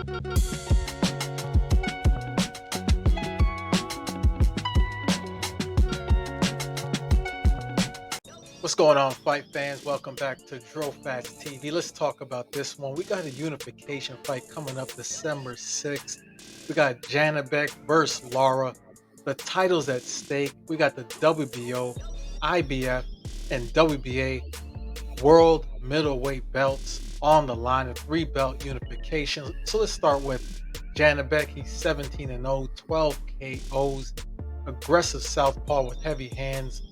What's going on, fight fans? Welcome back to Fast TV. Let's talk about this one. We got a unification fight coming up December 6th. We got Janibek versus Lara. The titles at stake. We got the WBO, IBF, and WBA World Middleweight belts on the line, a three-belt unification. So let's start with Janibek. He's 17-0, 12 KOs, aggressive southpaw with heavy hands.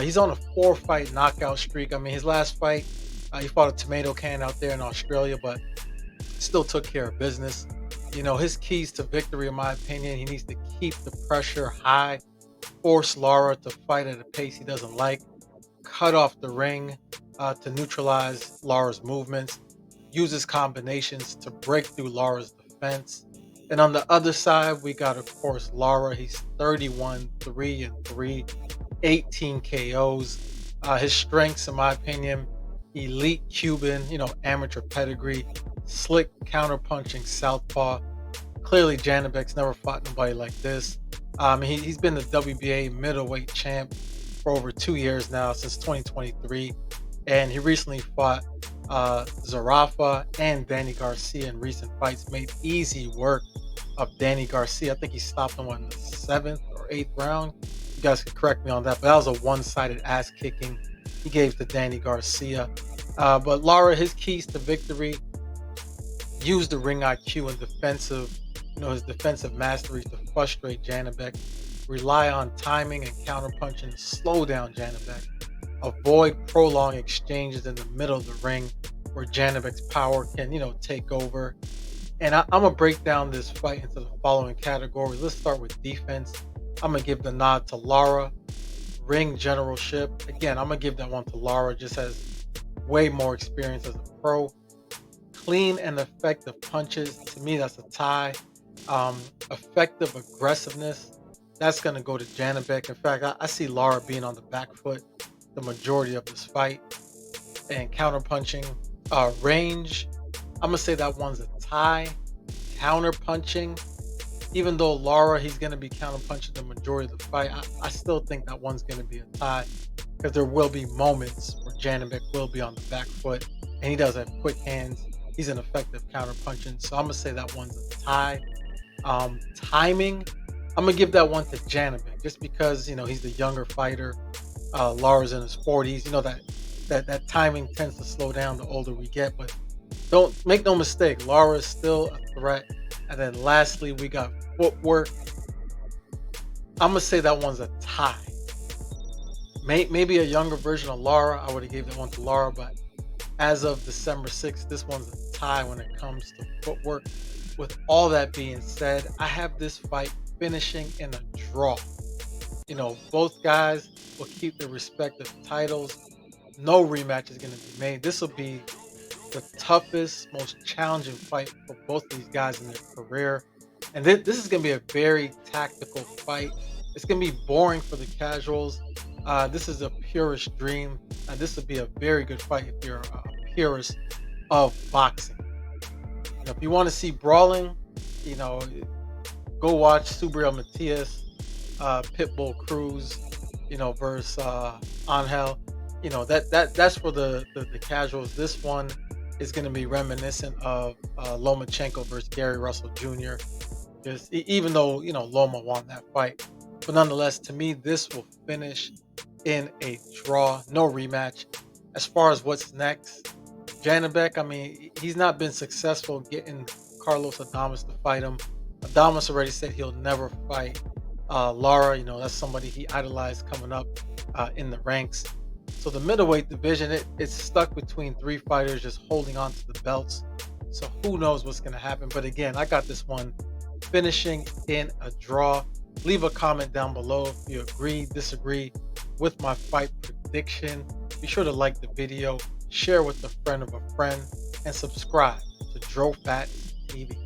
He's on a 4-fight knockout streak. I mean, his last fight, he fought a tomato can out there in Australia, but still took care of business. You know, his keys to victory, in my opinion, he needs to keep the pressure high, force Lara to fight at a pace he doesn't like, cut off the ring to neutralize Lara's movements, uses combinations to break through Lara's defense. And on the other side, we got, of course, Lara. He's 31, 3-3. 18 KOs. His strengths, in my opinion, elite Cuban, amateur pedigree, slick counterpunching southpaw. Clearly, Janibek's never fought nobody like this. He's been the WBA middleweight champ for over 2 years now, since 2023. And he recently fought Zarafa and Danny Garcia in recent fights, made easy work of Danny Garcia. I think he stopped him in the 7th or 8th round. You guys can correct me on that, but that was a one-sided ass kicking he gave to Danny Garcia. But Lara, his keys to victory: use the ring IQ and his defensive mastery to frustrate Janibek. Rely on timing and counterpunching to slow down Janibek. Avoid prolonged exchanges in the middle of the ring where Janibek's power can, take over. And I'm gonna break down this fight into the following categories. Let's start with defense. I'm going to give the nod to Lara. Ring generalship. Again, I'm going to give that one to Lara. Just has way more experience as a pro. Clean and effective punches. To me, that's a tie. Effective aggressiveness. That's going to go to Janibek. In fact, I see Lara being on the back foot the majority of this fight. And counterpunching. Range. I'm going to say that one's a tie. Counterpunching. Even though Lara, he's going to be counterpunching the majority of the fight, I still think that one's going to be a tie, because there will be moments where Janibek will be on the back foot, and he does have quick hands. He's an effective counterpunching, so I'm going to say that one's a tie. Timing, I'm going to give that one to Janibek, just because, he's the younger fighter. Lara's in his 40s. That timing tends to slow down the older we get, but don't make no mistake, Lara is still a threat. And then lastly, we got footwork. I'm going to say that one's a tie. Maybe a younger version of Lara, I would have gave that one to Lara, but as of December 6th, this one's a tie when it comes to footwork. With all that being said, I have this fight finishing in a draw. Both guys will keep their respective titles. No rematch is going to be made. This will be the toughest, most challenging fight for both of these guys in their career. And this is going to be a very tactical fight. It's going to be boring for the casuals. This is a purist dream. This would be a very good fight if you're a purist of boxing. If you want to see brawling, go watch Subriel Matias, Pitbull Cruz, versus Angel. That's for the casuals. This one is going to be reminiscent of Lomachenko versus Gary Russell Jr. Just even though Loma won that fight, but nonetheless, to me, this will finish in a draw, no rematch. As far as what's next, Janibek, he's not been successful getting Carlos Adames to fight him. Adames already said he'll never fight Lara. That's somebody he idolized coming up in the ranks. So the middleweight division, it's stuck between three fighters just holding on to the belts. So who knows what's going to happen. But again, I got this one finishing in a draw. Leave a comment down below if you agree, disagree with my fight prediction. Be sure to like the video, share with a friend of a friend, and subscribe to Fat TV.